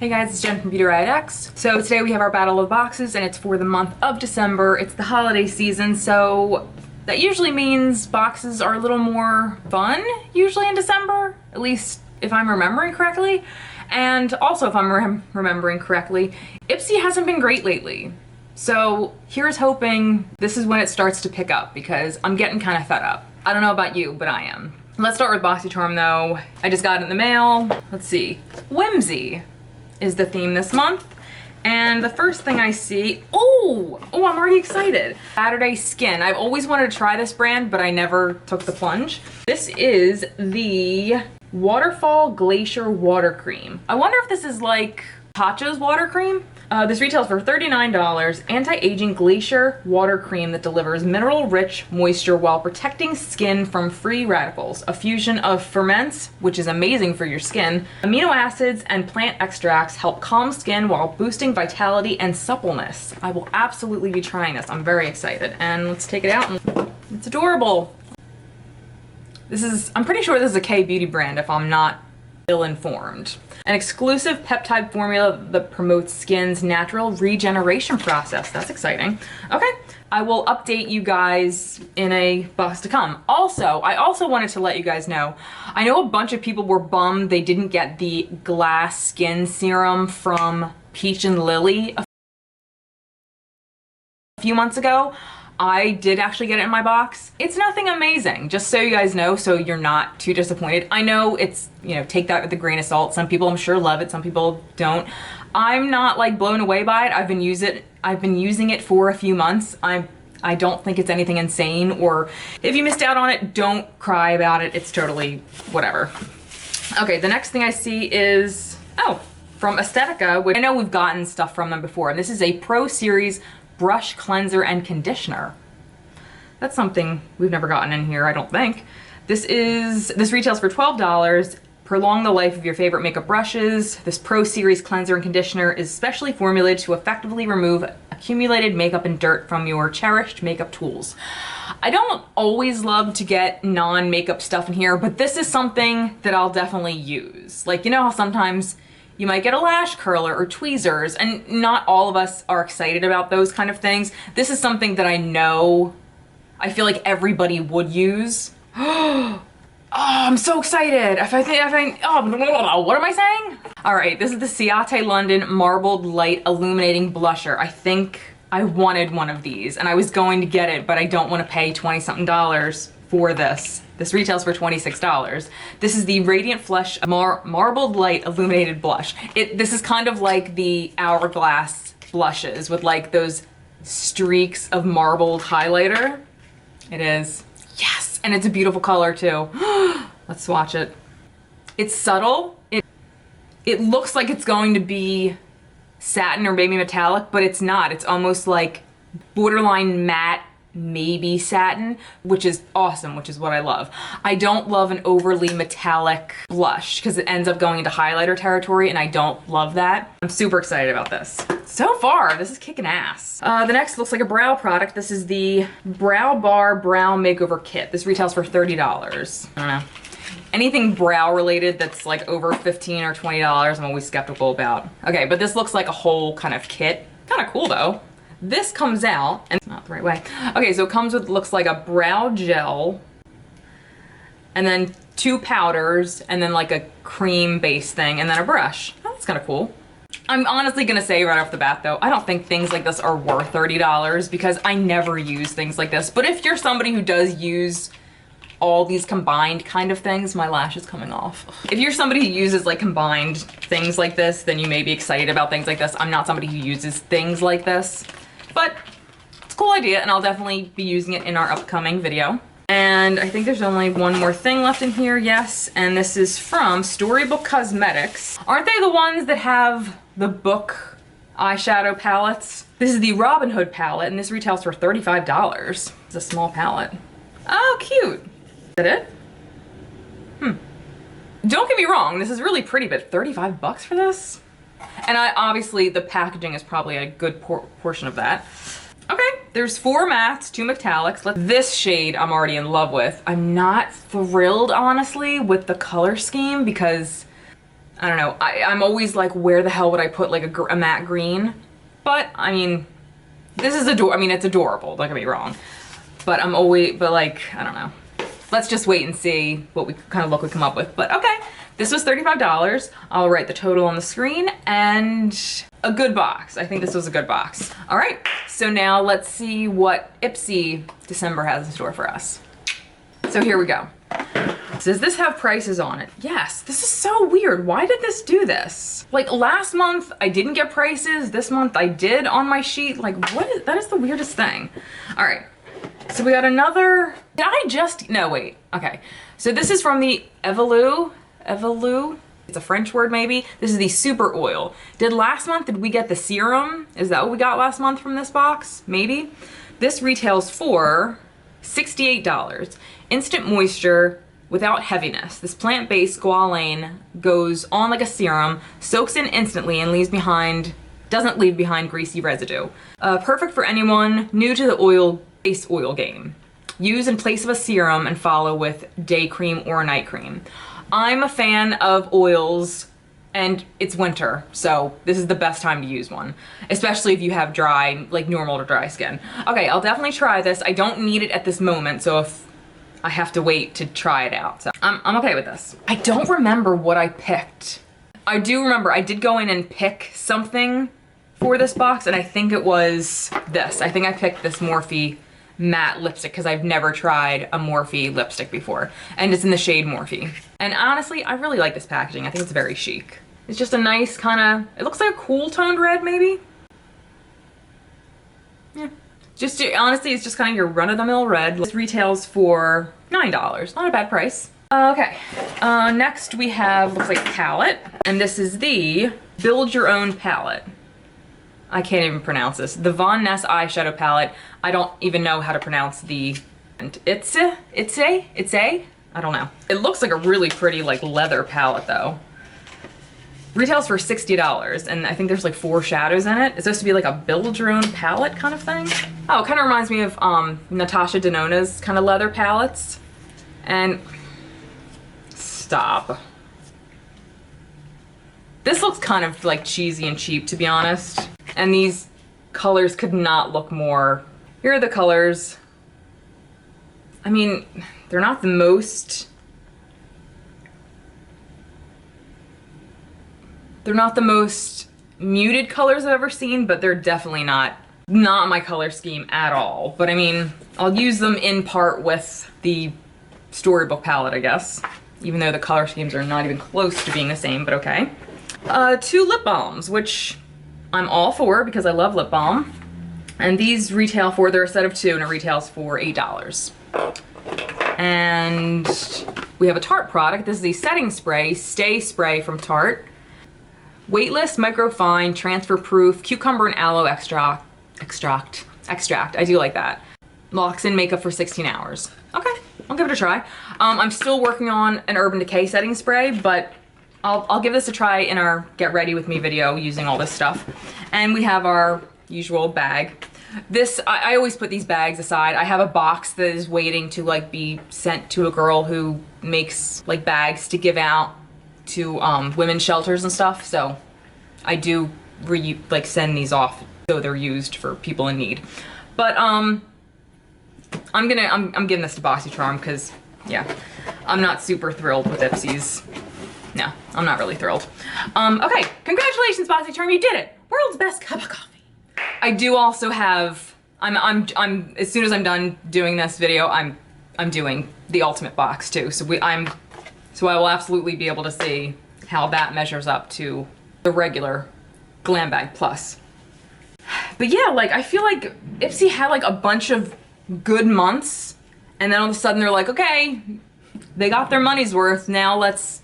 Hey guys, it's Jen from beautyriotx. So today we have our battle of boxes and it's for the month of December. It's the holiday season, so that usually means boxes are a little more fun usually in December, at least if I'm remembering correctly. And also if I'm remembering correctly, Ipsy hasn't been great lately. So here's hoping this is when it starts to pick up because I'm getting kind of fed up. I don't know about you, but I am. Let's start with BoxyCharm though. I just got it in the mail. Let's see. Whimsy is the theme this month. And the first thing I see, oh, I'm already excited. Saturday Skin. I've always wanted to try this brand, but I never took the plunge. This is the Waterfall Glacier Water Cream. I wonder if this is like Pacha's water cream? This retails for $39. Anti-aging glacier water cream that delivers mineral-rich moisture while protecting skin from free radicals. A fusion of ferments, which is amazing for your skin, amino acids, and plant extracts help calm skin while boosting vitality and suppleness. I will absolutely be trying this. I'm very excited. And let's take it out. And it's adorable. I'm pretty sure this is a K-beauty brand if I'm not ill-informed. An exclusive peptide formula that promotes skin's natural regeneration process. That's exciting. Okay, I will update you guys in a box to come. Also, I also wanted to let you guys know, I know a bunch of people were bummed they didn't get the glass skin serum from Peach and Lily a few months ago. I did actually get it in my box. It's nothing amazing, just so you guys know, so you're not too disappointed. I know it's, you know, take that with a grain of salt. Some people I'm sure love it, some people don't. I'm not like blown away by it. I've been using it for a few months. I don't think it's anything insane, or if you missed out on it, don't cry about it. It's totally whatever. Okay, the next thing I see is, from Aesthetica, which I know we've gotten stuff from them before, and this is a Pro Series brush cleanser and conditioner. That's something we've never gotten in here, I don't think. This retails for $12. Prolong the life of your favorite makeup brushes. This Pro Series cleanser and conditioner is specially formulated to effectively remove accumulated makeup and dirt from your cherished makeup tools. I don't always love to get non-makeup stuff in here, but this is something that I'll definitely use. Like, you know how sometimes you might get a lash curler or tweezers, and not all of us are excited about those kind of things. This is something that I feel like everybody would use. Oh, I'm so excited. What am I saying? All right, this is the Ciate London Marbled Light Illuminating Blusher. I think I wanted one of these, and I was going to get it, but I don't want to pay 20-something for this. This retails for $26. This is the Radiant Flush Marbled Light Illuminated Blush. This is kind of like the Hourglass blushes with like those streaks of marbled highlighter. It is. Yes, and it's a beautiful color too. Let's swatch it. It's subtle. It looks like it's going to be satin or maybe metallic, but it's not. It's almost like borderline matte, maybe satin, which is awesome, which is what I love. I don't love an overly metallic blush because it ends up going into highlighter territory, and I don't love that. I'm super excited about this. So far, this is kicking ass. The next looks like a brow product. This is the Brow Bar Brow Makeover Kit. This retails for $30. I don't know. Anything brow related that's like over $15 or $20, I'm always skeptical about. Okay, but this looks like a whole kind of kit. Kind of cool though. This comes out, and it's not the right way. Okay, so it comes with, looks like a brow gel, and then 2 powders, and then like a cream base thing, and then a brush. Oh, that's kind of cool. I'm honestly gonna say right off the bat though, I don't think things like this are worth $30 because I never use things like this. But if you're somebody who does use all these combined kind of things, my lash is coming off. If you're somebody who uses like combined things like this, then you may be excited about things like this. I'm not somebody who uses things like this. But it's a cool idea, and I'll definitely be using it in our upcoming video. And I think there's only one more thing left in here, yes, and this is from Storybook Cosmetics. Aren't they the ones that have the book eyeshadow palettes? This is the Robin Hood palette, and this retails for $35. It's a small palette. Oh, cute. Is that it? Don't get me wrong, this is really pretty, but $35 for this? And obviously the packaging is probably a good portion of that. Okay, there's 4 mattes, 2 metallics. This shade I'm already in love with. I'm not thrilled, honestly, with the color scheme because I don't know. I'm always like, where the hell would I put like a matte green? But I mean, this is I mean, it's adorable, don't get me wrong. But like, I don't know. Let's just wait and see what kind of look we come up with. But okay, this was $35. I'll write the total on the screen, and a good box. I think this was a good box. All right, so now let's see what Ipsy December has in store for us. So here we go. Does this have prices on it? Yes, this is so weird. Why did this do this? Like last month I didn't get prices. This month I did on my sheet. Like that is the weirdest thing. All right, so we got another, no wait, okay. So this is from the Evolue. It's a French word maybe. This is the Super Oil. Did we get the Serum? Is that what we got last month from this box? Maybe. This retails for $68. Instant moisture without heaviness. This plant-based guanine goes on like a serum, soaks in instantly, and doesn't leave behind greasy residue. Perfect for anyone new to the base oil game. Use in place of a serum and follow with day cream or night cream. I'm a fan of oils, and it's winter, so this is the best time to use one, especially if you have dry, like normal to dry skin. Okay, I'll definitely try this. I don't need it at this moment, so if I have to wait to try it out, so I'm okay with this. I don't remember what I picked. I do remember I did go in and pick something for this box, and I think it was this. I think I picked this Morphe matte lipstick because I've never tried a Morphe lipstick before, and it's in the shade Morphe. And honestly, I really like this packaging. I think it's very chic. It's just a nice kind of, it looks like a cool toned red maybe. Yeah. Honestly, it's just kind of your run-of-the-mill red. This retails for $9. Not a bad price. Okay. Next we have, looks like a palette. And this is the Build Your Own palette. I can't even pronounce this. The Von Ness eyeshadow palette. I don't even know how to pronounce the Ipsy? I don't know. It looks like a really pretty like leather palette though. Retails for $60, and I think there's like 4 shadows in it. It's supposed to be like a build your own palette kind of thing. Oh, it kind of reminds me of Natasha Denona's kind of leather palettes. And stop. This looks kind of like cheesy and cheap, to be honest. And these colors could not look more. Here are the colors. I mean, they're not the most muted colors I've ever seen, but they're definitely not my color scheme at all. But I mean, I'll use them in part with the Storybook palette, I guess, even though the color schemes are not even close to being the same, but okay. 2 lip balms, which I'm all for because I love lip balm. And these retail for, they're a set of 2 and it retails for $8. And we have a Tarte product. This is the setting spray, Stay Spray from Tarte. Weightless, microfine, transfer proof, cucumber and aloe extract. I do like that. Locks in makeup for 16 hours. Okay, I'll give it a try. I'm still working on an Urban Decay setting spray, but I'll give this a try in our Get Ready With Me video using all this stuff. And we have our usual bag. This, I always put these bags aside. I have a box that is waiting to like be sent to a girl who makes like bags to give out to women's shelters and stuff. So I do send these off so they're used for people in need. But I'm giving this to BoxyCharm because yeah, I'm not super thrilled with Ipsy's. No, I'm not really thrilled. Okay, congratulations BoxyCharm, you did it! World's best cup of coffee. I do also have, I'm as soon as I'm done doing this video, I'm doing the ultimate box too. So I will absolutely be able to see how that measures up to the regular Glam Bag Plus. But yeah, like I feel like Ipsy had like a bunch of good months, and then all of a sudden they're like, okay, they got their money's worth. Now let's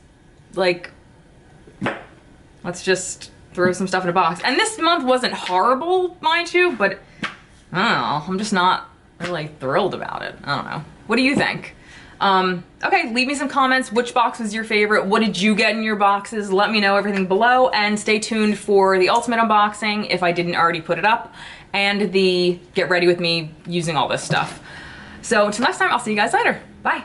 just throw some stuff in a box. And this month wasn't horrible, mind you, but I don't know, I'm just not really thrilled about it. I don't know. What do you think? Okay, leave me some comments. Which box was your favorite? What did you get in your boxes? Let me know everything below, and stay tuned for the ultimate unboxing if I didn't already put it up, and the Get Ready With Me using all this stuff. So until next time, I'll see you guys later. Bye.